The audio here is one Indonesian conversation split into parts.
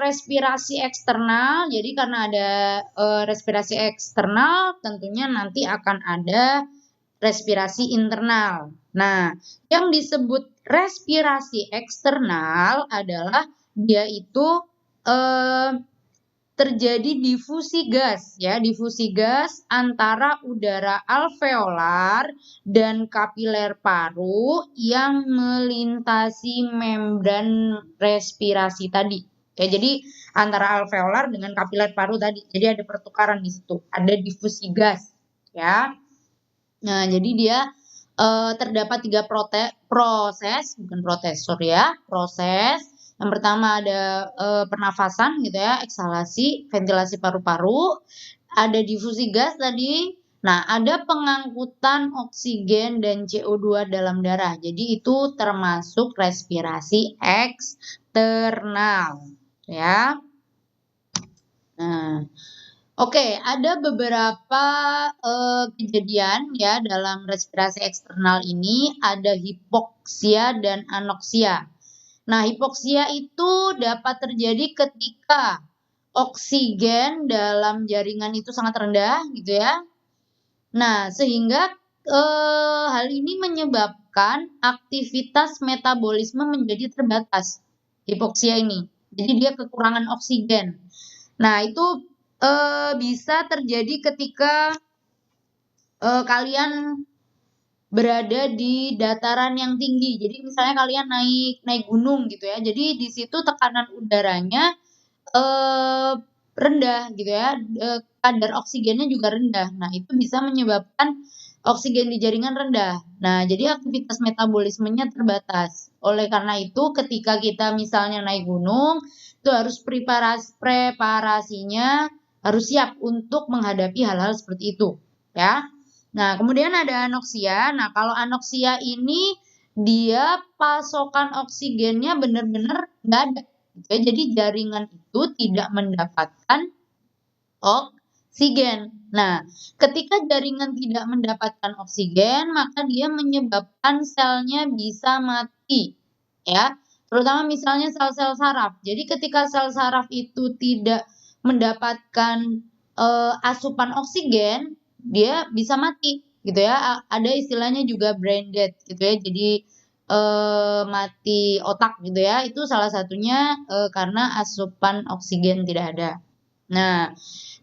respirasi eksternal, jadi karena ada respirasi eksternal, tentunya nanti akan ada respirasi internal. Nah, yang disebut respirasi eksternal adalah dia itu eh, terjadi difusi gas ya, difusi gas antara udara alveolar dan kapiler paru yang melintasi membran respirasi tadi. Ya, jadi antara alveolar dengan kapiler paru tadi. Jadi ada pertukaran di situ, ada difusi gas ya. Nah, jadi dia terdapat tiga proses, bukan proses, ya, proses. Yang pertama ada pernafasan gitu ya, eksalasi, ventilasi paru-paru, ada difusi gas tadi. Nah, ada pengangkutan oksigen dan CO2 dalam darah. Jadi itu termasuk respirasi eksternal, ya. Nah, oke, ada beberapa kejadian ya dalam respirasi eksternal ini, ada hipoksia dan anoksia. Nah, hipoksia itu dapat terjadi ketika oksigen dalam jaringan itu sangat rendah gitu ya. Nah, sehingga hal ini menyebabkan aktivitas metabolisme menjadi terbatas. Hipoksia ini. Jadi dia kekurangan oksigen. Nah, itu bisa terjadi ketika kalian berada di dataran yang tinggi. Jadi misalnya kalian naik gunung gitu ya. Jadi di situ tekanan udaranya eh, rendah gitu ya. Kadar oksigennya juga rendah. Nah, itu bisa menyebabkan oksigen di jaringan rendah. Nah, jadi aktivitas metabolismenya terbatas. Oleh karena itu, ketika kita misalnya naik gunung, itu harus preparasinya harus siap untuk menghadapi hal-hal seperti itu, ya. Nah, kemudian ada anoksia. Nah, kalau anoksia ini dia pasokan oksigennya benar-benar nggak ada. Gitu ya. Jadi jaringan itu tidak mendapatkan oksigen. Nah, ketika jaringan tidak mendapatkan oksigen, maka dia menyebabkan selnya bisa mati, ya. Terutama misalnya sel-sel saraf. Jadi ketika sel saraf itu tidak mendapatkan asupan oksigen, dia bisa mati, gitu ya. Ada istilahnya juga brain dead, gitu ya. Jadi mati otak, gitu ya. Itu salah satunya karena asupan oksigen tidak ada. Nah,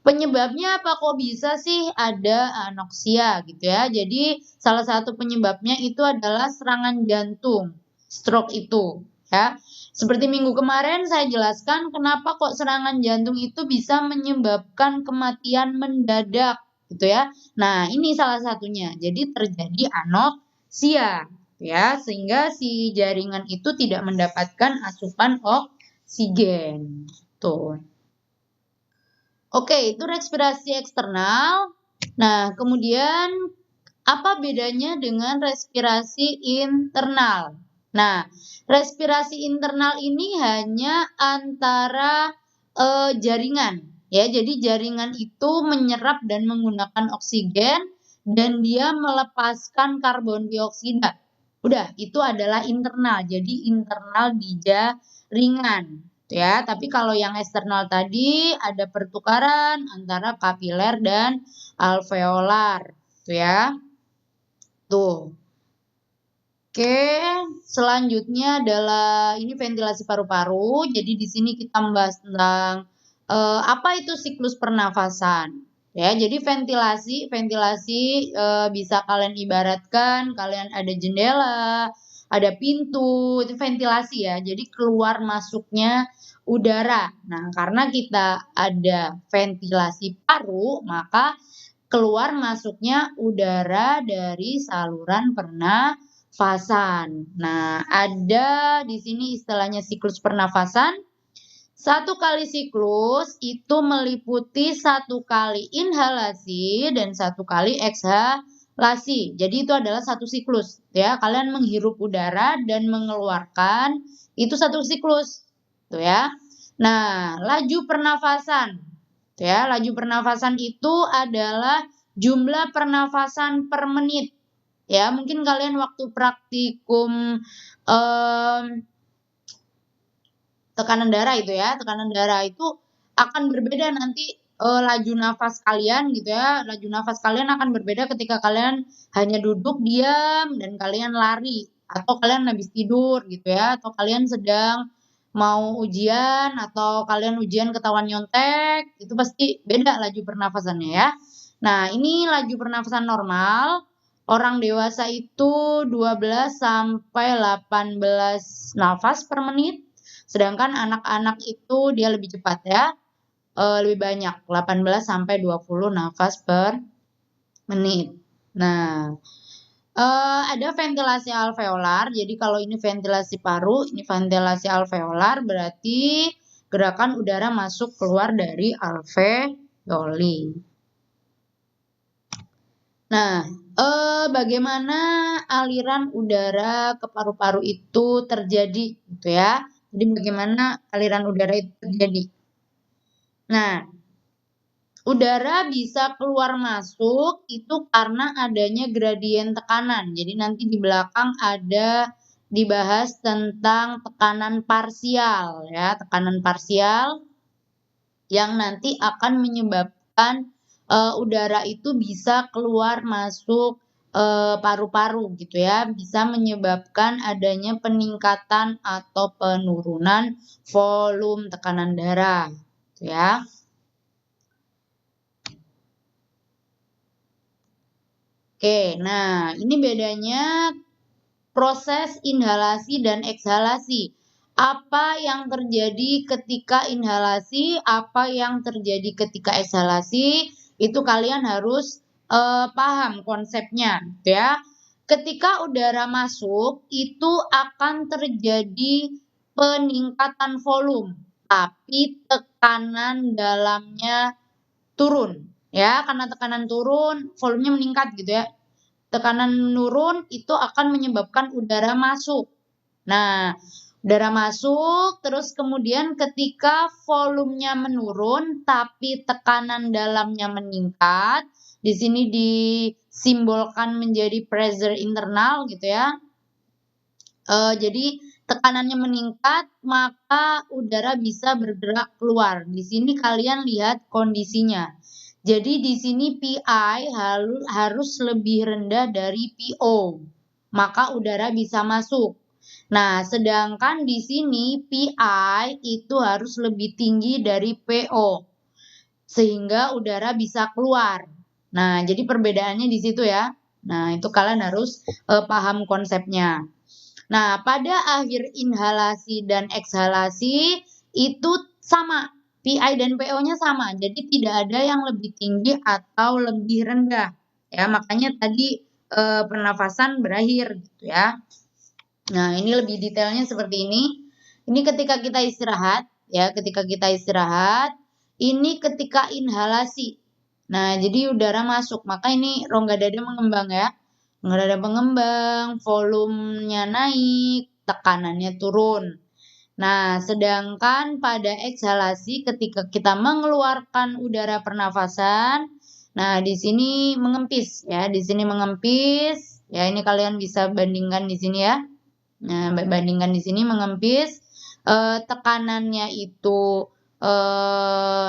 penyebabnya apa kok bisa sih ada anoksia gitu ya. Jadi salah satu penyebabnya itu adalah serangan jantung, stroke itu ya. Seperti minggu kemarin saya jelaskan kenapa kok serangan jantung itu bisa menyebabkan kematian mendadak gitu ya. Nah, ini salah satunya. Jadi terjadi anoksia ya, sehingga si jaringan itu tidak mendapatkan asupan oksigen. Tuh. Oke, itu respirasi eksternal. Nah, kemudian apa bedanya dengan respirasi internal? Nah, respirasi internal ini hanya antara jaringan, ya. Jadi jaringan itu menyerap dan menggunakan oksigen dan dia melepaskan karbon dioksida. Udah, itu adalah internal. Jadi internal di jaringan ya. Tapi kalau yang eksternal tadi ada pertukaran antara kapiler dan alveolar, tuh ya. Tuh. Oke, selanjutnya adalah ini ventilasi paru-paru. Jadi di sini kita membahas tentang apa itu siklus pernafasan. Ya, jadi ventilasi bisa kalian ibaratkan kalian ada jendela, ada pintu, itu ventilasi ya. Jadi keluar masuknya udara. Nah, karena kita ada ventilasi paru, maka keluar masuknya udara dari saluran pernafasan. Nah, ada di sini istilahnya siklus pernafasan. Satu kali siklus itu meliputi satu kali inhalasi dan satu kali eksalasi. Jadi itu adalah satu siklus, ya. Kalian menghirup udara dan mengeluarkan itu satu siklus, tuh ya. Nah, laju pernafasan, tuh ya. Laju pernafasan itu adalah jumlah pernafasan per menit. Ya, mungkin kalian waktu praktikum tekanan darah itu ya, tekanan darah itu akan berbeda nanti, laju nafas kalian gitu ya, laju nafas kalian akan berbeda ketika kalian hanya duduk diam dan kalian lari, atau kalian habis tidur gitu ya, atau kalian sedang mau ujian, atau kalian ujian ketahuan nyontek, itu pasti beda laju pernafasannya ya. Nah, ini laju pernafasan normal, orang dewasa itu 12 sampai 18 nafas per menit. Sedangkan anak-anak itu dia lebih cepat ya, lebih banyak 18 sampai 20 nafas per menit. Nah, ada ventilasi alveolar, jadi kalau ini ventilasi paru, ini ventilasi alveolar berarti gerakan udara masuk keluar dari alveoli. Nah, bagaimana aliran udara ke paru-paru itu terjadi gitu ya. Jadi bagaimana aliran udara itu terjadi. Nah, udara bisa keluar masuk itu karena adanya gradien tekanan. Jadi nanti di belakang ada dibahas tentang tekanan parsial ya, tekanan parsial yang nanti akan menyebabkan udara itu bisa keluar masuk paru-paru gitu ya, bisa menyebabkan adanya peningkatan atau penurunan volume tekanan darah, gitu ya. Oke, nah ini bedanya proses inhalasi dan ekshalasi. Apa yang terjadi ketika inhalasi, apa yang terjadi ketika ekshalasi, itu kalian harus paham konsepnya, gitu ya. Ketika udara masuk, itu akan terjadi peningkatan volume, tapi tekanan dalamnya turun, ya. Karena tekanan turun, volumenya meningkat gitu ya. Tekanan menurun itu akan menyebabkan udara masuk. Nah, udara masuk, terus kemudian ketika volumenya menurun, tapi tekanan dalamnya meningkat, di sini disimbolkan menjadi pressure internal gitu ya. Jadi tekanannya meningkat, maka udara bisa bergerak keluar. Di sini kalian lihat kondisinya. Jadi di sini PI harus lebih rendah dari PO, maka udara bisa masuk. Nah, sedangkan di sini PI itu harus lebih tinggi dari PO, sehingga udara bisa keluar. Nah, jadi perbedaannya di situ ya. Nah, itu kalian harus paham konsepnya. Nah, pada akhir inhalasi dan ekshalasi itu sama, PI dan PO-nya sama. Jadi tidak ada yang lebih tinggi atau lebih rendah. Ya, makanya tadi pernafasan berakhir gitu ya. Nah, ini lebih detailnya seperti ini. Ini ketika kita istirahat ya, ketika kita istirahat, ini ketika inhalasi. Nah, jadi udara masuk, maka ini rongga dada mengembang ya. Rongga dada mengembang, volumenya naik, tekanannya turun. Nah, sedangkan pada ekshalasi ketika kita mengeluarkan udara pernafasan, nah di sini mengempis ya, di sini mengempis. Ya, ini kalian bisa bandingkan di sini ya. Nah, bandingkan di sini mengempis, tekanannya itu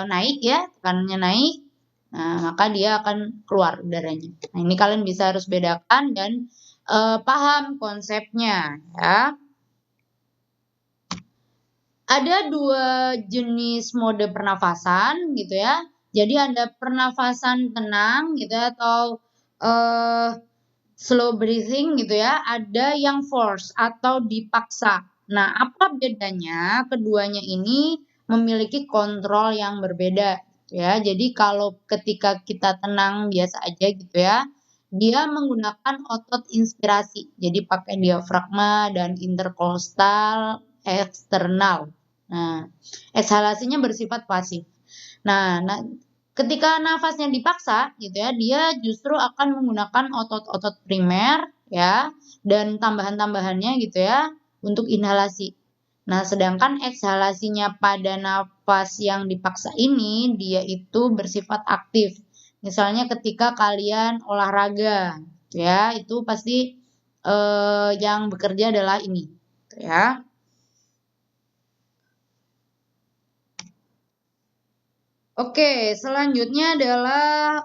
naik ya, tekanannya naik. Nah, maka dia akan keluar udaranya. Nah, ini kalian bisa harus bedakan dan paham konsepnya ya. Ada 2 jenis mode pernafasan gitu ya. Jadi ada pernafasan tenang gitu ya, atau slow breathing gitu ya, ada yang force atau dipaksa. Nah, apa bedanya? Keduanya ini memiliki kontrol yang berbeda gitu ya. Jadi kalau ketika kita tenang biasa aja gitu ya, dia menggunakan otot inspirasi. Jadi pakai diafragma dan interkostal eksternal. Nah, ekshalasinya bersifat pasif. Nah, ketika nafasnya dipaksa gitu ya, dia justru akan menggunakan otot-otot primer ya dan tambahan-tambahannya gitu ya untuk inhalasi. Nah, sedangkan ekshalasinya pada nafas yang dipaksa ini dia itu bersifat aktif. Misalnya ketika kalian olahraga gitu ya, itu pasti yang bekerja adalah ini gitu ya. Oke, selanjutnya adalah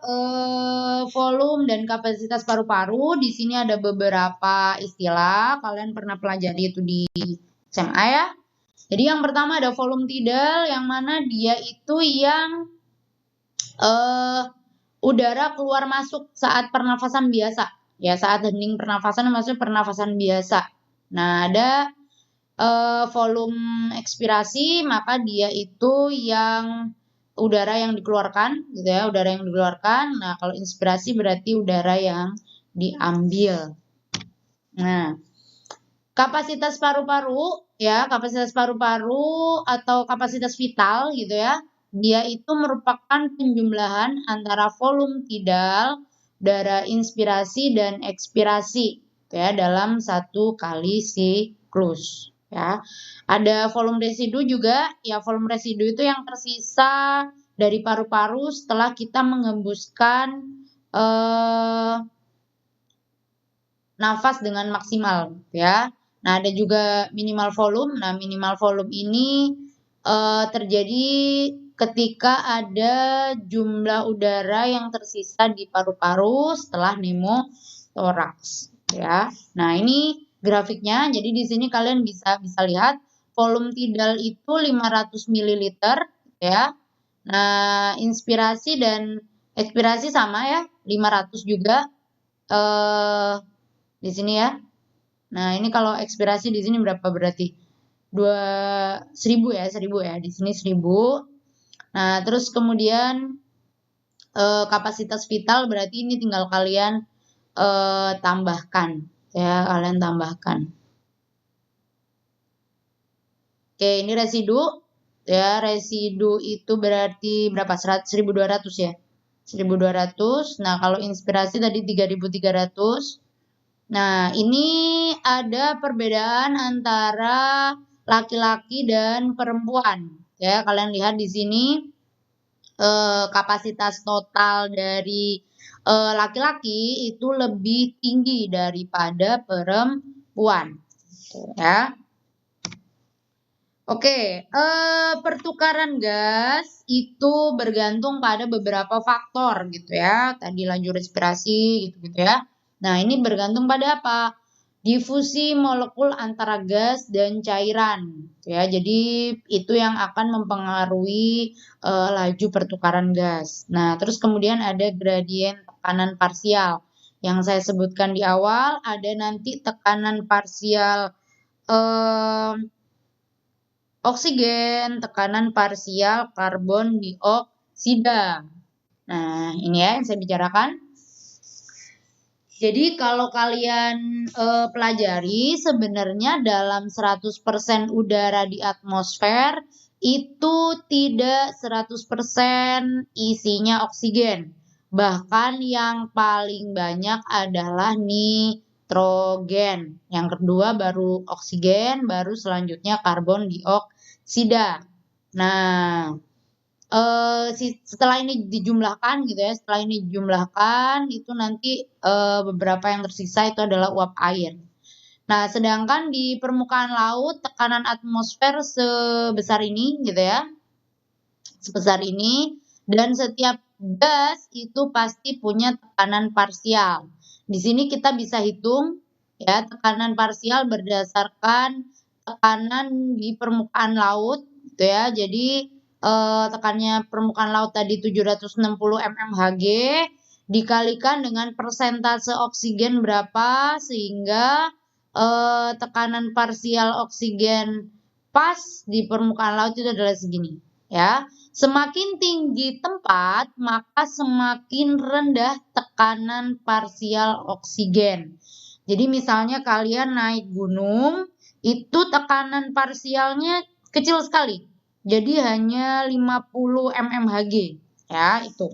volume dan kapasitas paru-paru. Di sini ada beberapa istilah, kalian pernah pelajari itu di SMA ya. Jadi yang pertama ada volume tidal, yang mana dia itu yang udara keluar masuk saat pernafasan biasa. Ya, saat hening pernafasan maksudnya pernafasan biasa. Nah, ada volume ekspirasi, maka dia itu yang udara yang dikeluarkan, gitu ya, udara yang dikeluarkan. Nah, kalau inspirasi berarti udara yang diambil. Nah, kapasitas paru-paru, ya, kapasitas paru-paru atau kapasitas vital, gitu ya, dia itu merupakan penjumlahan antara volume tidal, udara inspirasi dan ekspirasi, gitu ya, dalam satu kali siklus. Ya, ada volume residu juga. Ya, volume residu itu yang tersisa dari paru-paru setelah kita mengembuskan nafas dengan maksimal, ya. Nah, ada juga minimal volume. Nah, minimal volume ini terjadi ketika ada jumlah udara yang tersisa di paru-paru setelah pneumotoraks, ya. Nah, ini grafiknya. Jadi di sini kalian bisa lihat volume tidal itu 500 ml, ya. Nah, inspirasi dan ekspirasi sama ya, 500 juga. Di sini ya. Nah, ini kalau ekspirasi di sini berapa berarti? 1000 ya, 1000 ya. Di sini 1000. Nah, terus kemudian kapasitas vital berarti ini tinggal kalian tambahkan, ya, kalian tambahkan. Oke, ini residu, ya, residu itu berarti berapa? 1200 ya. 1200. Nah, kalau inspirasi tadi 3300. Nah, ini ada perbedaan antara laki-laki dan perempuan. Ya, kalian lihat di sini kapasitas total dari laki-laki itu lebih tinggi daripada perempuan. Ya. Oke, pertukaran gas itu bergantung pada beberapa faktor gitu ya. Tadi laju respirasi gitu ya. Nah, ini bergantung pada apa? Difusi molekul antara gas dan cairan, ya. Jadi itu yang akan mempengaruhi laju pertukaran gas. Nah, terus kemudian ada gradien tekanan parsial. Yang saya sebutkan di awal, ada nanti tekanan parsial oksigen, tekanan parsial karbon dioksida. Nah, ini ya yang saya bicarakan. Jadi kalau kalian pelajari sebenarnya dalam 100% udara di atmosfer itu tidak 100% isinya oksigen. Bahkan yang paling banyak adalah nitrogen. Yang kedua baru oksigen, baru selanjutnya karbon dioksida. Nah, setelah ini dijumlahkan gitu ya, setelah ini dijumlahkan itu nanti beberapa yang tersisa itu adalah uap air. Nah, sedangkan di permukaan laut tekanan atmosfer sebesar ini gitu ya, sebesar ini, dan setiap gas itu pasti punya tekanan parsial. Di sini kita bisa hitung ya tekanan parsial berdasarkan tekanan di permukaan laut gitu ya. Jadi tekannya permukaan laut tadi 760 mmHg dikalikan dengan persentase oksigen berapa sehingga tekanan parsial oksigen pas di permukaan laut itu adalah segini ya. Semakin tinggi tempat, maka semakin rendah tekanan parsial oksigen. Jadi misalnya kalian naik gunung, itu tekanan parsialnya kecil sekali. Jadi hanya 50 mmHg, ya itu.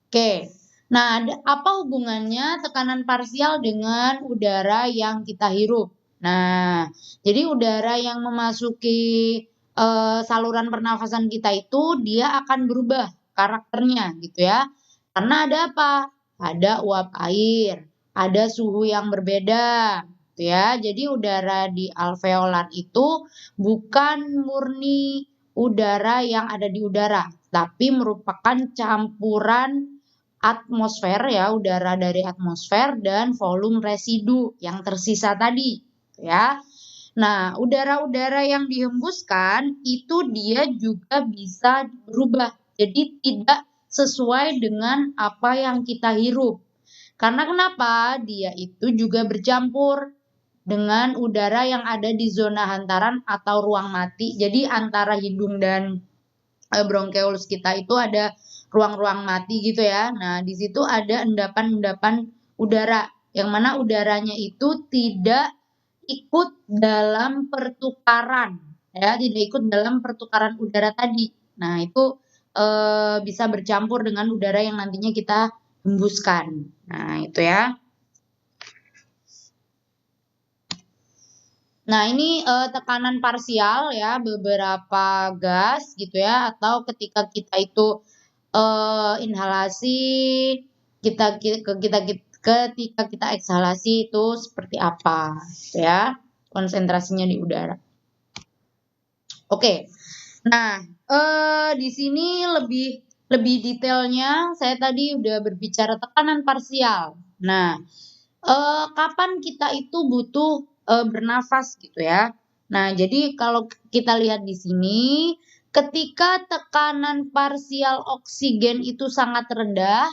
Oke. Nah, apa hubungannya tekanan parsial dengan udara yang kita hirup? Nah, jadi udara yang memasuki saluran pernafasan kita itu dia akan berubah karakternya gitu ya. Karena ada apa? Ada uap air, ada suhu yang berbeda gitu ya. Jadi udara di alveolar itu bukan murni udara yang ada di udara, tapi merupakan campuran atmosfer ya, udara dari atmosfer dan volume residu yang tersisa tadi, ya. Nah, udara-udara yang dihembuskan itu dia juga bisa berubah. Jadi tidak sesuai dengan apa yang kita hirup. Karena kenapa? Dia itu juga bercampur dengan udara yang ada di zona hantaran atau ruang mati. Jadi antara hidung dan bronkeolus kita itu ada ruang-ruang mati gitu ya. Nah, di situ ada endapan-endapan udara yang mana udaranya itu tidak ikut dalam pertukaran ya, tidak ikut dalam pertukaran udara tadi. Nah, itu bisa bercampur dengan udara yang nantinya kita hembuskan. Nah, itu ya. Nah, ini tekanan parsial ya, beberapa gas gitu ya, atau ketika kita itu inhalasi, ketika kita ekshalasi itu seperti apa, gitu ya, konsentrasinya di udara. Oke. Nah, di sini lebih detailnya saya tadi udah berbicara tekanan parsial. Nah, kapan kita itu butuh bernafas gitu ya. Nah, jadi kalau kita lihat di sini, ketika tekanan parsial oksigen itu sangat rendah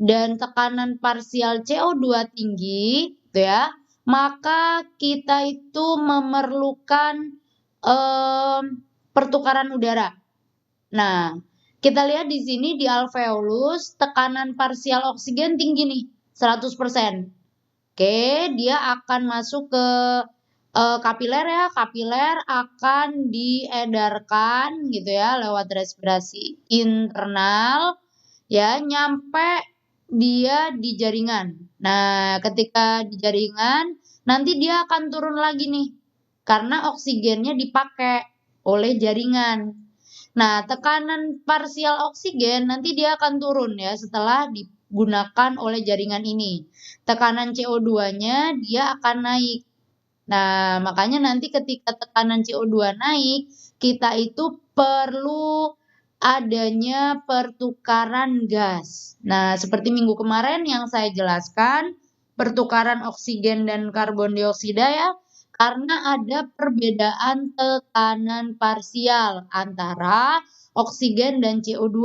dan tekanan parsial CO2 tinggi, gitu ya, maka kita itu memerlukan pertukaran udara. Nah, kita lihat di sini di alveolus tekanan parsial oksigen tinggi nih, 100%. Oke, dia akan masuk ke kapiler ya, kapiler akan diedarkan gitu ya lewat respirasi internal ya nyampe dia di jaringan. Nah, ketika di jaringan nanti dia akan turun lagi nih karena oksigennya dipakai oleh jaringan. Nah, tekanan parsial oksigen nanti dia akan turun ya setelah digunakan oleh jaringan ini. Tekanan CO2-nya dia akan naik. Nah, makanya nanti ketika tekanan CO2 naik, kita itu perlu adanya pertukaran gas. Nah, seperti minggu kemarin yang saya jelaskan, pertukaran oksigen dan karbon dioksida ya, karena ada perbedaan tekanan parsial antara oksigen dan CO2.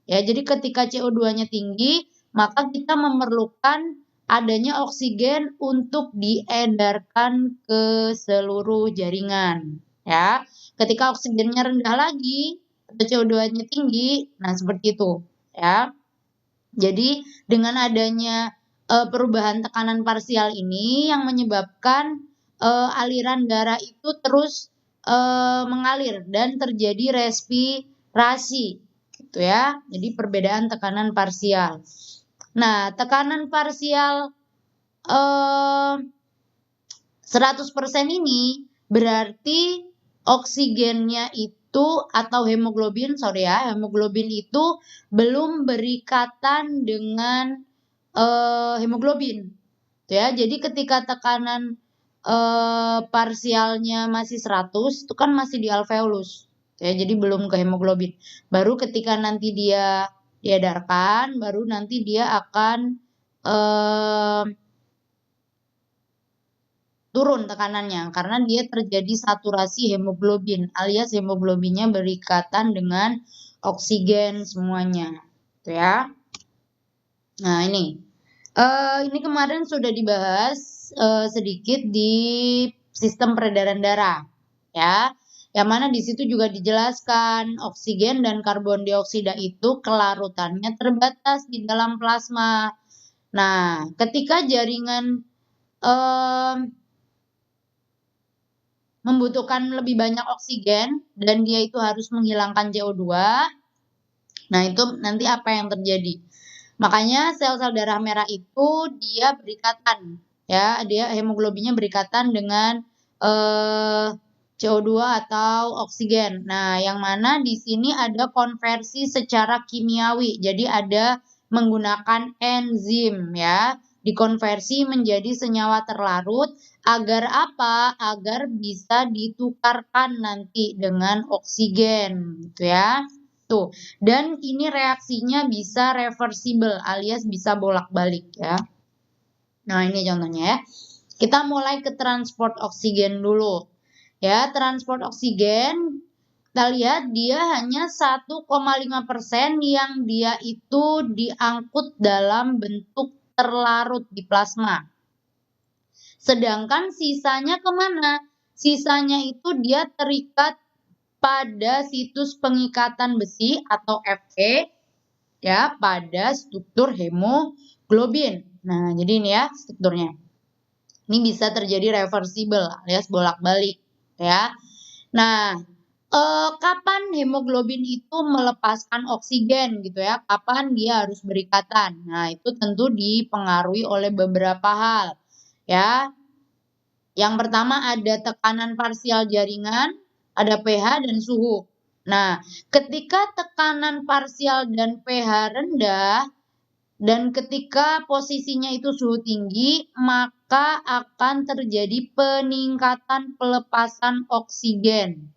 Ya, jadi ketika CO2-nya tinggi, maka kita memerlukan adanya oksigen untuk diedarkan ke seluruh jaringan. Ya, ketika oksigennya rendah lagi atau CO2-nya tinggi, nah seperti itu. Ya, jadi dengan adanya perubahan tekanan parsial ini yang menyebabkan aliran darah itu terus mengalir dan terjadi respirasi, gitu ya. Jadi perbedaan tekanan parsial. Nah, tekanan parsial 100% ini berarti oksigennya itu atau hemoglobin itu belum berikatan dengan hemoglobin. Ya, jadi ketika tekanan parsialnya masih 100 itu kan masih di alveolus. Ya, jadi belum ke hemoglobin. Baru ketika nanti dia diedarkan, baru nanti dia akan turun tekanannya karena dia terjadi saturasi hemoglobin alias hemoglobinnya berikatan dengan oksigen semuanya, gitu ya. Nah, ini kemarin sudah dibahas sedikit di sistem peredaran darah, ya. Yang mana di situ juga dijelaskan oksigen dan karbon dioksida itu kelarutannya terbatas di dalam plasma. Nah, ketika jaringan membutuhkan lebih banyak oksigen dan dia itu harus menghilangkan CO2. Nah, itu nanti apa yang terjadi? Makanya sel-sel darah merah itu dia berikatan ya, dia hemoglobinnya berikatan dengan CO2 atau oksigen. Nah, yang mana di sini ada konversi secara kimiawi. Jadi ada menggunakan enzim ya, dikonversi menjadi senyawa terlarut agar apa? Agar bisa ditukarkan nanti dengan oksigen, gitu ya. Tuh, dan ini reaksinya bisa reversible alias bisa bolak-balik ya. Nah, ini contohnya ya. Kita mulai ke transport oksigen dulu. Ya, transport oksigen kita lihat dia hanya 1,5% yang dia itu diangkut dalam bentuk terlarut di plasma. Sedangkan sisanya kemana? Sisanya itu dia terikat pada situs pengikatan besi atau Fe ya pada struktur hemoglobin. Nah, jadi ini ya strukturnya. Ini bisa terjadi reversible alias bolak-balik ya. Nah, kapan hemoglobin itu melepaskan oksigen gitu ya? Kapan dia harus berikatan? Nah, itu tentu dipengaruhi oleh beberapa hal ya. Yang pertama ada tekanan parsial jaringan, ada pH dan suhu. Nah, ketika tekanan parsial dan pH rendah dan ketika posisinya itu suhu tinggi, maka akan terjadi peningkatan pelepasan oksigen.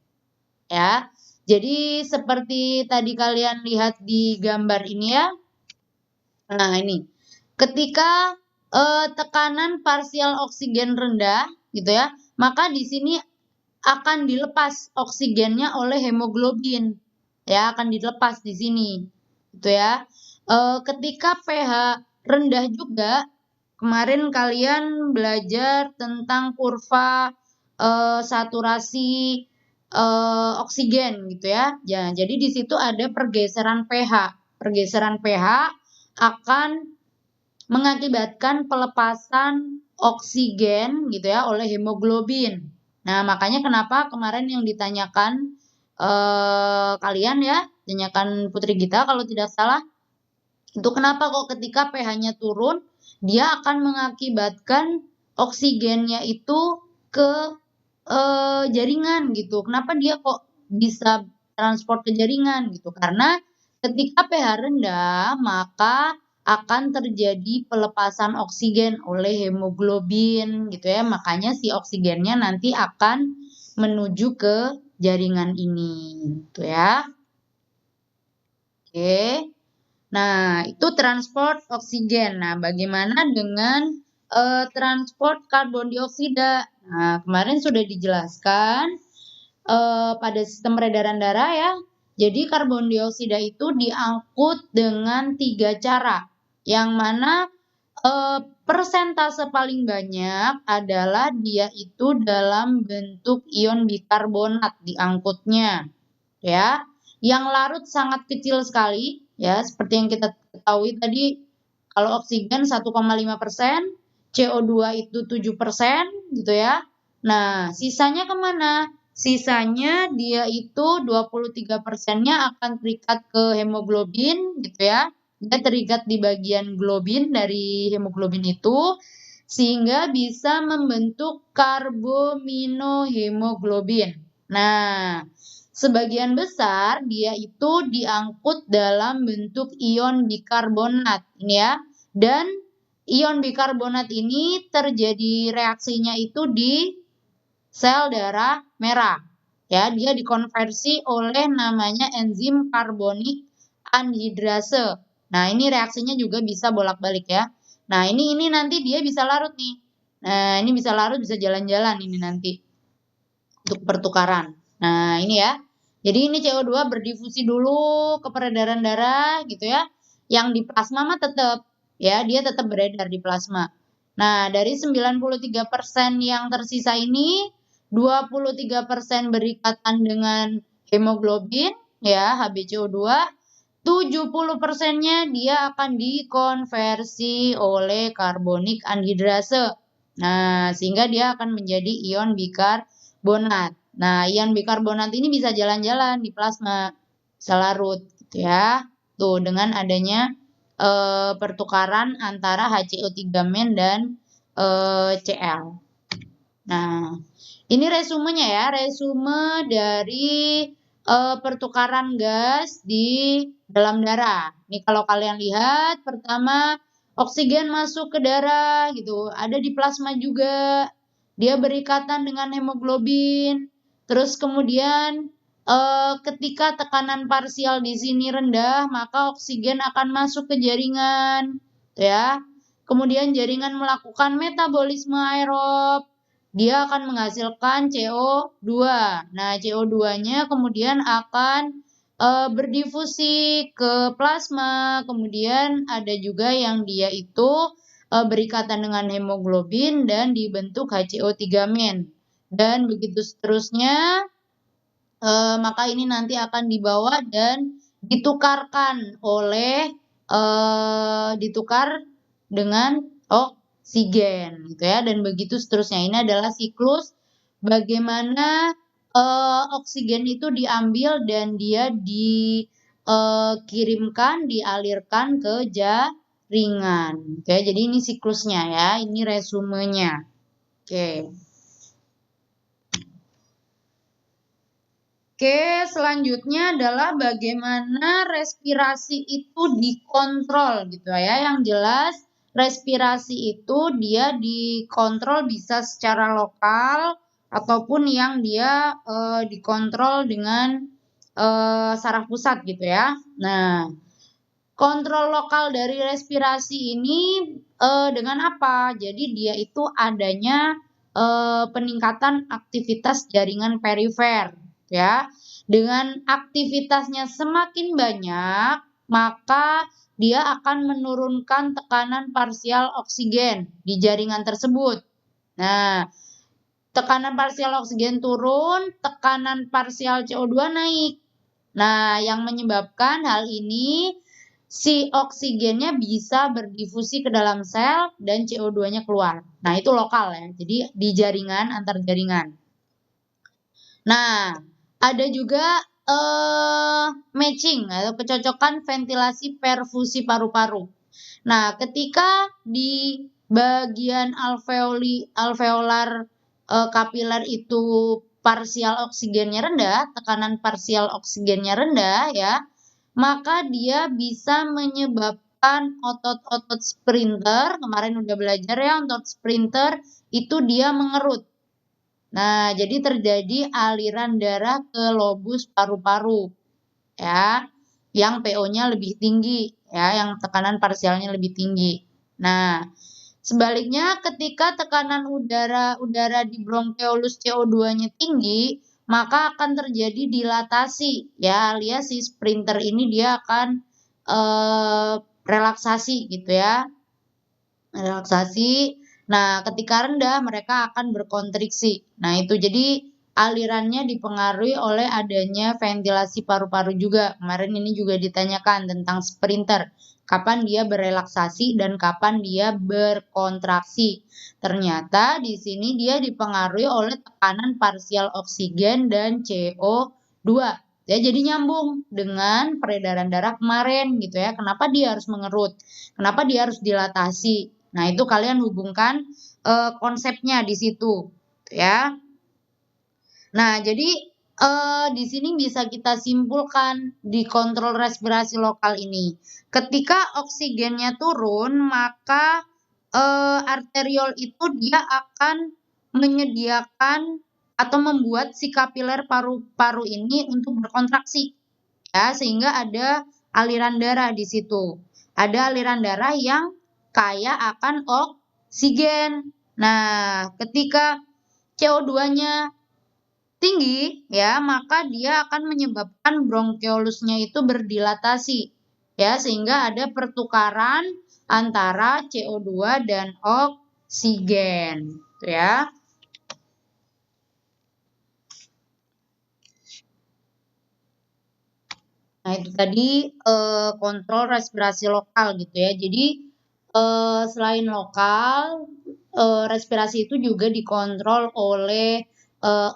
Ya. Jadi seperti tadi kalian lihat di gambar ini ya. Nah, ini. Ketika tekanan parsial oksigen rendah gitu ya, maka di sini akan dilepas oksigennya oleh hemoglobin. Ya, akan dilepas di sini. Gitu ya. Ketika pH rendah juga, kemarin kalian belajar tentang kurva saturasi oksigen gitu ya. Ya, jadi di situ ada pergeseran pH. Pergeseran pH akan mengakibatkan pelepasan oksigen gitu ya oleh hemoglobin. Nah, makanya kenapa kemarin yang ditanyakan kalian ya, tanyakan Putri Gita kalau tidak salah, itu kenapa kok ketika pH-nya turun, dia akan mengakibatkan oksigennya itu ke jaringan gitu. Kenapa dia kok bisa transport ke jaringan gitu? Karena ketika pH rendah, maka akan terjadi pelepasan oksigen oleh hemoglobin gitu ya. Makanya si oksigennya nanti akan menuju ke jaringan ini gitu ya. Oke. Nah, itu transport oksigen. Nah, bagaimana dengan transport karbon dioksida? Nah, kemarin sudah dijelaskan pada sistem peredaran darah ya. Jadi karbon dioksida itu diangkut dengan 3 cara. Yang mana persentase paling banyak adalah dia itu dalam bentuk ion bikarbonat diangkutnya. Ya. Yang larut sangat kecil sekali ya, seperti yang kita ketahui tadi kalau oksigen 1,5%, CO2 itu 7% gitu ya. Nah, sisanya kemana? Sisanya dia itu 23%-nya akan terikat ke hemoglobin gitu ya. Dia terikat di bagian globin dari hemoglobin itu sehingga bisa membentuk karbominohemoglobin. Nah, sebagian besar dia itu diangkut dalam bentuk ion bikarbonat ini ya. Dan ion bikarbonat ini terjadi reaksinya itu di sel darah merah. Ya, dia dikonversi oleh namanya enzim karbonik anhidrase. Nah, ini reaksinya juga bisa bolak-balik ya. Nah, ini nanti dia bisa larut nih. Nah, ini bisa larut, bisa jalan-jalan ini nanti untuk pertukaran. Nah, ini ya. Jadi ini CO2 berdifusi dulu ke peredaran darah gitu ya. Yang di plasma mah tetap ya, dia tetap beredar di plasma. Nah, dari 93% yang tersisa ini 23% berikatan dengan hemoglobin ya, HbCO2. 70%-nya dia akan dikonversi oleh karbonik anhidrase. Nah, sehingga dia akan menjadi ion bikarbonat. Nah, ion bikarbonat ini bisa jalan-jalan di plasma, bisa larut gitu ya. Tuh, dengan adanya pertukaran antara HCO3- dan Cl. Nah, ini resumenya ya, resume dari pertukaran gas di dalam darah. Ini kalau kalian lihat, pertama oksigen masuk ke darah gitu, ada di plasma juga. Dia berikatan dengan hemoglobin. Terus kemudian ketika tekanan parsial di sini rendah, maka oksigen akan masuk ke jaringan, ya. Kemudian jaringan melakukan metabolisme aerob. Dia akan menghasilkan CO2. Nah, CO2-nya kemudian akan berdifusi ke plasma. Kemudian ada juga yang dia itu berikatan dengan hemoglobin dan dibentuk HCO3-. Dan begitu seterusnya, maka ini nanti akan dibawa dan ditukarkan oleh ditukar dengan oksigen gitu ya, dan begitu seterusnya. Ini adalah siklus bagaimana oksigen itu diambil dan dia dikirimkan, dialirkan ke jaringan. Oke, jadi ini siklusnya ya, ini resumenya. Oke. Oke, selanjutnya adalah bagaimana respirasi itu dikontrol gitu ya. Yang jelas respirasi itu dia dikontrol bisa secara lokal ataupun yang dia dikontrol dengan saraf pusat gitu ya. Nah, kontrol lokal dari respirasi ini dengan apa? Jadi dia itu adanya peningkatan aktivitas jaringan perifer ya. Dengan aktivitasnya semakin banyak, maka dia akan menurunkan tekanan parsial oksigen di jaringan tersebut. Nah, tekanan parsial oksigen turun, tekanan parsial CO2 naik. Nah, yang menyebabkan hal ini si oksigennya bisa berdifusi ke dalam sel dan CO2-nya keluar. Nah, itu lokal ya. Jadi di jaringan, antar jaringan. Nah, ada juga matching atau kecocokan ventilasi perfusi paru-paru. Nah, ketika di bagian alveolar kapiler itu parsial oksigennya rendah, tekanan parsial oksigennya rendah ya, maka dia bisa menyebabkan otot-otot sprinter, kemarin udah belajar ya, otot sprinter itu dia mengerut. Nah, jadi terjadi aliran darah ke lobus paru-paru, ya, yang PO-nya lebih tinggi, ya, yang tekanan parsialnya lebih tinggi. Nah, sebaliknya ketika tekanan udara di bronkeolus CO2-nya tinggi, maka akan terjadi dilatasi, ya, alias si sprinter ini dia akan relaksasi gitu ya, relaksasi. Nah, ketika rendah mereka akan berkontriksi. Nah, itu jadi alirannya dipengaruhi oleh adanya ventilasi paru-paru juga. Kemarin ini juga ditanyakan tentang sprinter. Kapan dia berelaksasi dan kapan dia berkontraksi. Ternyata di sini dia dipengaruhi oleh tekanan parsial oksigen dan CO2. Ya, jadi nyambung dengan peredaran darah kemarin gitu ya. Kenapa dia harus mengerut? Kenapa dia harus dilatasi? Nah, itu kalian hubungkan konsepnya di situ, ya. Nah, jadi di sini bisa kita simpulkan di kontrol respirasi lokal ini. Ketika oksigennya turun, maka arteriol itu dia akan menyediakan atau membuat si kapiler paru-paru ini untuk berkontraksi, ya, sehingga ada aliran darah di situ. Ada aliran darah yang kaya akan oksigen. Nah, ketika CO2-nya tinggi, ya, maka dia akan menyebabkan bronkeolusnya itu berdilatasi, ya, sehingga ada pertukaran antara CO2 dan oksigen, ya. Nah, itu tadi kontrol respirasi lokal gitu ya. Jadi selain lokal, respirasi itu juga dikontrol oleh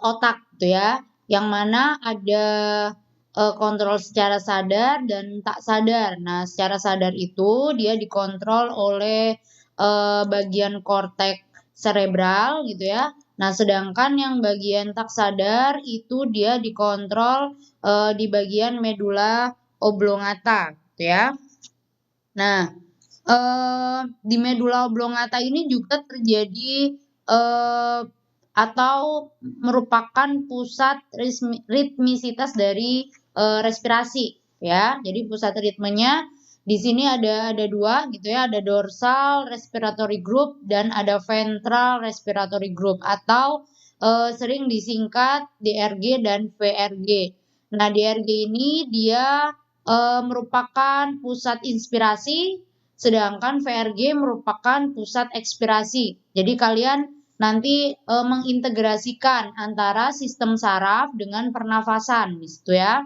otak gitu ya. Yang mana ada kontrol secara sadar dan tak sadar. Nah, secara sadar itu dia dikontrol oleh bagian korteks cerebral gitu ya. Nah, sedangkan yang bagian tak sadar itu dia dikontrol di bagian medula oblongata gitu ya. Nah, di medula oblongata ini juga terjadi, eee, atau merupakan pusat ritmisitas dari, respirasi ya. Jadi pusat ritmenya di sini ada 2 gitu ya, ada dorsal respiratory group dan ada ventral respiratory group atau, sering disingkat DRG dan VRG. Nah, DRG ini dia, merupakan pusat inspirasi, sedangkan VRG merupakan pusat ekspirasi. Jadi kalian nanti, mengintegrasikan antara sistem saraf dengan pernafasan di situ ya.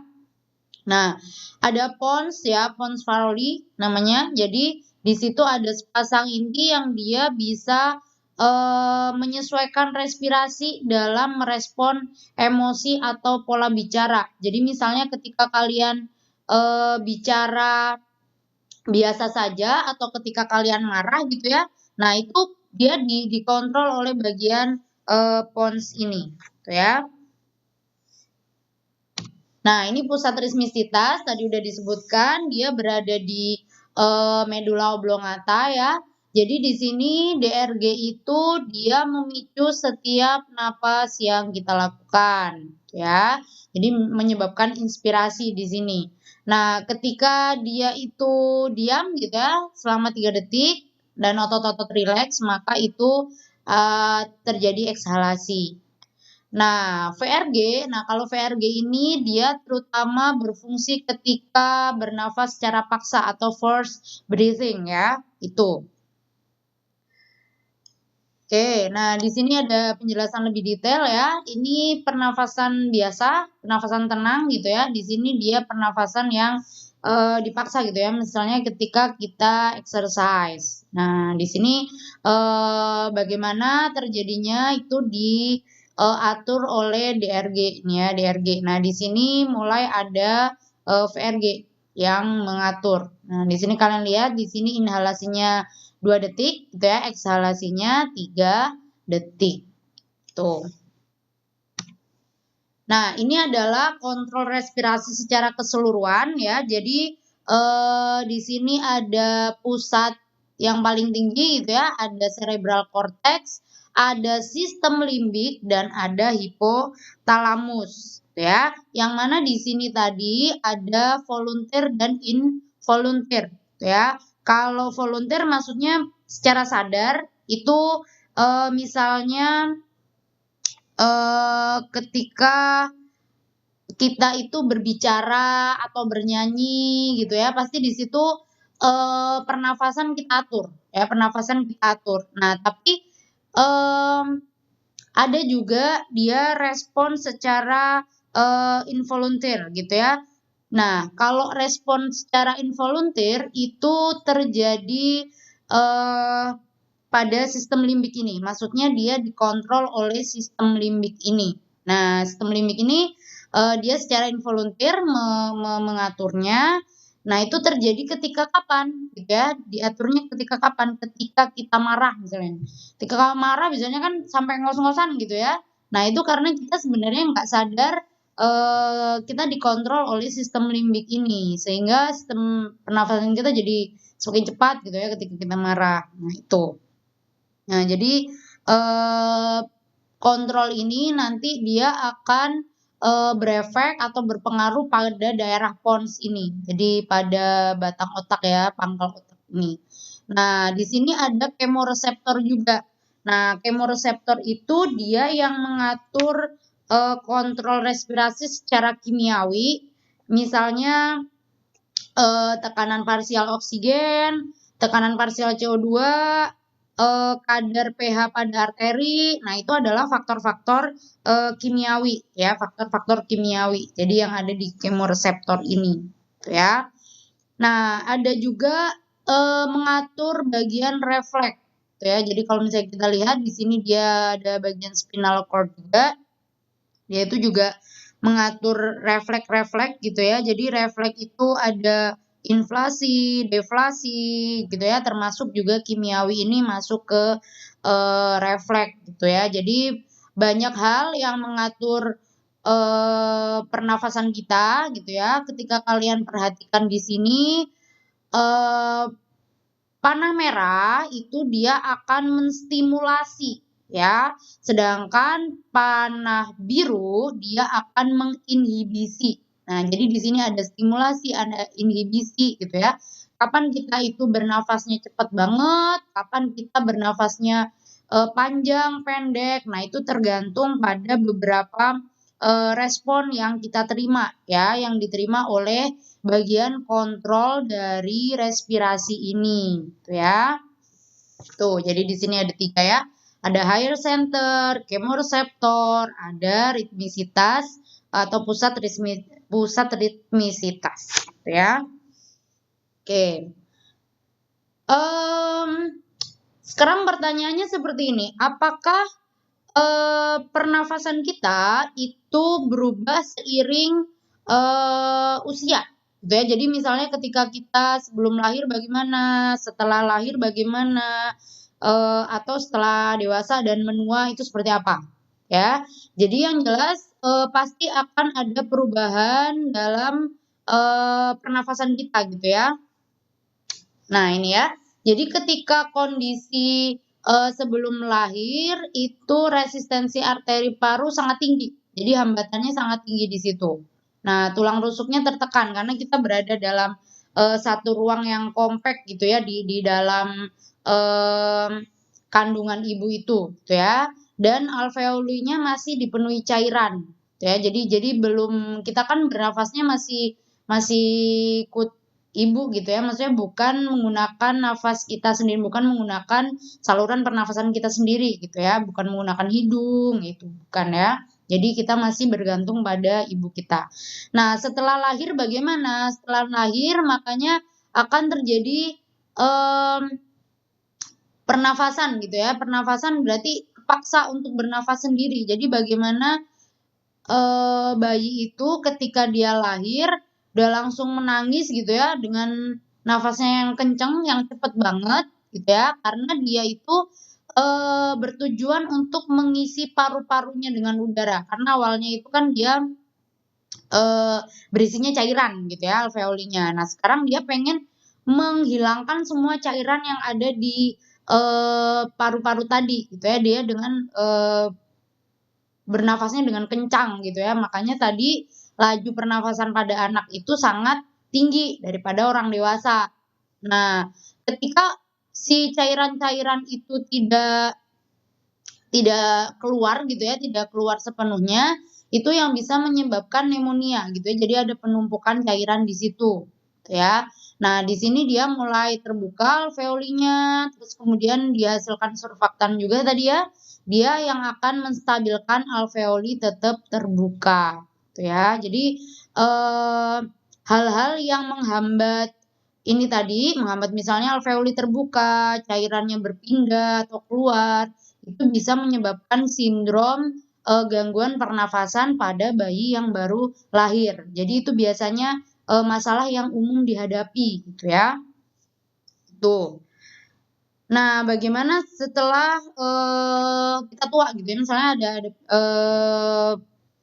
Nah, ada pons ya, pons Farrelly namanya. Jadi di situ ada sepasang inti yang dia bisa, menyesuaikan respirasi dalam merespon emosi atau pola bicara. Jadi misalnya ketika kalian, bicara biasa saja atau ketika kalian marah gitu ya, nah itu dia dikontrol oleh bagian, pons ini, gitu ya. Nah, ini pusat ritmisitas tadi udah disebutkan, dia berada di, medula oblongata ya. Jadi di sini DRG itu dia memicu setiap napas yang kita lakukan, ya. Jadi menyebabkan inspirasi di sini. Nah, ketika dia itu diam gitu ya, selama 3 detik dan otot-otot rileks, maka itu, terjadi ekshalasi. Nah, VRG, nah kalau VRG ini dia terutama berfungsi ketika bernafas secara paksa atau forced breathing ya, itu. Oke, nah di sini ada penjelasan lebih detail ya. Ini pernafasan biasa, pernafasan tenang gitu ya. Di sini dia pernafasan yang dipaksa gitu ya. Misalnya ketika kita exercise. Nah, di sini bagaimana terjadinya itu diatur oleh DRG ini ya, DRG. Nah, di sini mulai ada VRG yang mengatur. Nah, di sini kalian lihat di sini inhalasinya 2 detik gitu ya, ekshalasinya 3 detik. Tuh. Nah, ini adalah kontrol respirasi secara keseluruhan ya. Jadi di sini ada pusat yang paling tinggi gitu ya, ada cerebral cortex, ada sistem limbik dan ada hipotalamus gitu ya. Yang mana di sini tadi ada volunteer dan involunteer gitu ya. Kalau volunteer maksudnya secara sadar itu misalnya ketika kita itu berbicara atau bernyanyi gitu ya, pasti di situ, pernafasan kita atur ya, pernafasan kita atur. Nah, tapi, mmm, ada juga dia respon secara, involunteer gitu ya. Nah, kalau respon secara involunteer itu terjadi, pada sistem limbik ini, maksudnya dia dikontrol oleh sistem limbik ini. Nah, sistem limbik ini, dia secara involunteer mengaturnya. Nah, itu terjadi ketika kapan, gitu ya, diaturnya ketika kapan, ketika kita marah misalnya. Ketika marah biasanya kan sampai ngos-ngosan gitu ya. Nah, itu karena kita sebenarnya nggak sadar, kita dikontrol oleh sistem limbik ini, sehingga sistem pernafasan kita jadi semakin cepat gitu ya ketika kita marah. Nah, itu. Nah, jadi, kontrol ini nanti dia akan, berefek atau berpengaruh pada daerah pons ini, jadi pada batang otak ya, pangkal otak ini. Nah, di sini ada kemoreseptor juga. Nah, kemoreseptor itu dia yang mengatur, kontrol respirasi secara kimiawi, misalnya tekanan parsial oksigen, tekanan parsial CO2, kadar pH pada arteri. Nah, itu adalah faktor-faktor, kimiawi ya, faktor-faktor kimiawi. Jadi yang ada di kemoreseptor ini, gitu ya. Nah, ada juga, mengatur bagian refleks, gitu ya. Jadi kalau misalnya kita lihat di sini dia ada bagian spinal cord juga. Dia itu juga mengatur refleks-refleks gitu ya. Jadi refleks itu ada inflasi, deflasi gitu ya, termasuk juga kimiawi ini masuk ke, refleks gitu ya. Jadi banyak hal yang mengatur, pernafasan kita gitu ya. Ketika kalian perhatikan di sini, eee Panah merah itu dia akan menstimulasi ya, sedangkan panah biru dia akan menginhibisi. Nah, jadi di sini ada stimulasi, ada inhibisi gitu ya. Kapan kita itu bernafasnya cepat banget, kapan kita bernafasnya panjang, pendek. Nah, itu tergantung pada beberapa respon yang kita terima ya, yang diterima oleh bagian kontrol dari respirasi ini, gitu ya. Tuh, jadi di sini ada 3 ya. Ada higher center, kemoreseptor, ada ritmisitas atau pusat ritmisitas, gitu ya. Oke. Sekarang pertanyaannya seperti ini, apakah pernafasan kita itu berubah seiring usia, gitu ya. Jadi misalnya ketika kita sebelum lahir bagaimana, setelah lahir bagaimana, atau setelah dewasa dan menua itu seperti apa, ya. Jadi yang jelas, pasti akan ada perubahan dalam, pernafasan kita gitu ya. Nah ini ya, jadi ketika kondisi, sebelum lahir itu resistensi arteri paru sangat tinggi, jadi hambatannya sangat tinggi di situ. Nah tulang rusuknya tertekan karena kita berada dalam, satu ruang yang kompak gitu ya di dalam, mmm, kandungan ibu itu gitu ya, dan alveolinya masih dipenuhi cairan, gitu ya. Jadi belum kita kan bernafasnya masih masih ikut ibu gitu ya, maksudnya bukan menggunakan nafas kita sendiri, bukan menggunakan saluran pernafasan kita sendiri gitu ya, bukan menggunakan hidung gitu, bukan ya. Jadi kita masih bergantung pada ibu kita. Nah, setelah lahir bagaimana? Setelah lahir makanya akan terjadi pernafasan gitu ya. Pernafasan berarti paksa untuk bernafas sendiri. Jadi bagaimana bayi itu ketika dia lahir, udah langsung menangis gitu ya, dengan nafasnya yang kenceng, yang cepet banget gitu ya, karena dia itu, bertujuan untuk mengisi paru-parunya dengan udara. Karena awalnya itu kan dia, berisinya cairan gitu ya, alveolinya. Nah, sekarang dia pengen menghilangkan semua cairan yang ada di, paru-paru tadi gitu ya, dia dengan, bernafasnya dengan kencang gitu ya. Makanya tadi laju pernafasan pada anak itu sangat tinggi daripada orang dewasa. Nah, ketika si cairan-cairan itu tidak keluar gitu ya, tidak keluar sepenuhnya, itu yang bisa menyebabkan pneumonia gitu ya. Jadi ada penumpukan cairan di situ, gitu ya. Nah, di sini dia mulai terbuka alveolinya, terus kemudian dihasilkan surfaktan juga tadi ya. Dia yang akan menstabilkan alveoli tetap terbuka, gitu ya. Jadi hal-hal yang menghambat ini tadi, menghambat misalnya alveoli terbuka, cairannya berpindah atau keluar, itu bisa menyebabkan sindrom, gangguan pernafasan pada bayi yang baru lahir. Jadi itu biasanya, masalah yang umum dihadapi gitu ya, tuh. Nah bagaimana setelah, kita tua gitu ya, misalnya ada,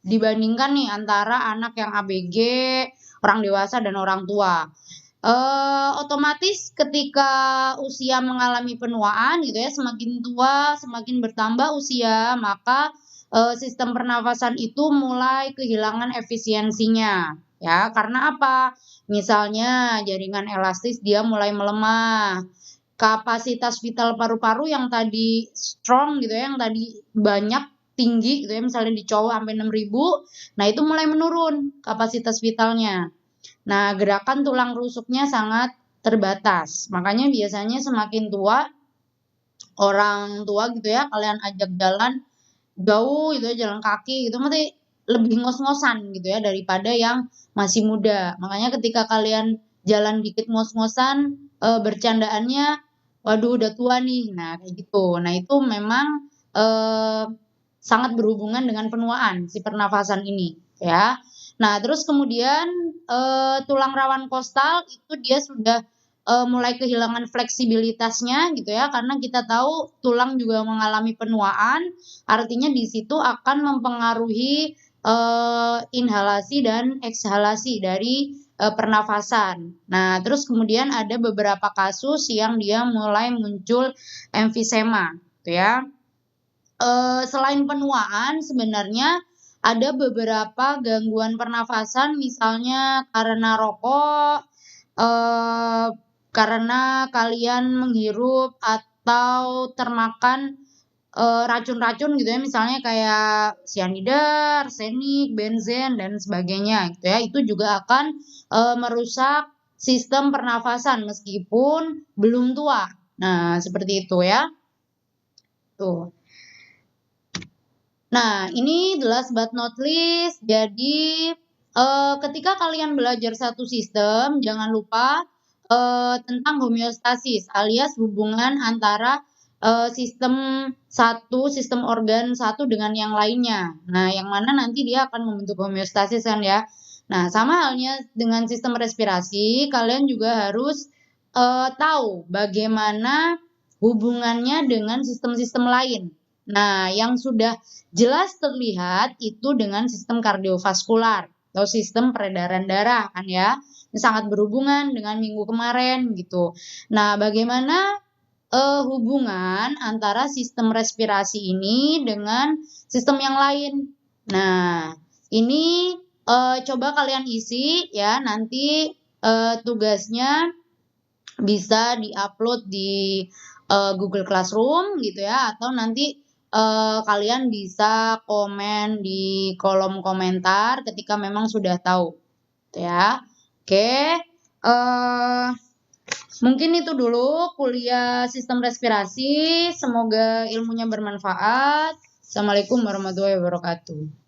dibandingkan nih antara anak yang ABG, orang dewasa dan orang tua. Otomatis ketika usia mengalami penuaan gitu ya, semakin tua, semakin bertambah usia, maka, sistem pernafasan itu mulai kehilangan efisiensinya, ya. Karena apa? Misalnya jaringan elastis dia mulai melemah, kapasitas vital paru-paru yang tadi strong gitu ya, yang tadi banyak, tinggi gitu ya, misalnya di cowok sampai 6.000, nah itu mulai menurun kapasitas vitalnya. Nah, gerakan tulang rusuknya sangat terbatas. Makanya biasanya semakin tua, orang tua gitu ya, kalian ajak jalan jauh gitu ya, jalan kaki gitu, mesti lebih ngos-ngosan gitu ya, daripada yang masih muda. Makanya ketika kalian jalan dikit ngos-ngosan, bercandaannya, "Waduh udah tua nih." Nah, kayak gitu. Nah, itu memang, sangat berhubungan dengan penuaan si pernafasan ini, ya. Nah, terus kemudian, tulang rawan kostal itu dia sudah, mulai kehilangan fleksibilitasnya gitu ya, karena kita tahu tulang juga mengalami penuaan, artinya di situ akan mempengaruhi, inhalasi dan ekshalasi dari, pernafasan. Nah, terus kemudian ada beberapa kasus yang dia mulai muncul emfisema, gitu ya. Selain penuaan sebenarnya ada beberapa gangguan pernafasan misalnya karena rokok, karena kalian menghirup atau termakan racun-racun gitu ya, misalnya kayak sianida, arsenik, benzen, dan sebagainya gitu ya. Itu juga akan merusak sistem pernafasan meskipun belum tua. Nah, seperti itu ya. Tuh. Nah, ini the last but not least. Jadi, ketika kalian belajar satu sistem, jangan lupa tentang homeostasis alias hubungan antara sistem sistem organ satu dengan yang lainnya. Nah, yang mana nanti dia akan membentuk homeostasis kan ya. Nah, sama halnya dengan sistem respirasi, kalian juga harus tahu bagaimana hubungannya dengan sistem-sistem lain. Nah, yang sudah jelas terlihat itu dengan sistem kardiovaskular atau sistem peredaran darah kan ya. Ini sangat berhubungan dengan minggu kemarin gitu. Nah, bagaimana hubungan antara sistem respirasi ini dengan sistem yang lain? Nah, ini coba kalian isi ya, nanti tugasnya bisa di-upload di Google Classroom gitu ya, atau nanti kalian bisa komen di kolom komentar ketika memang sudah tahu, gitu ya. Oke, mungkin itu dulu kuliah sistem respirasi. Semoga ilmunya bermanfaat. Assalamualaikum warahmatullahi wabarakatuh.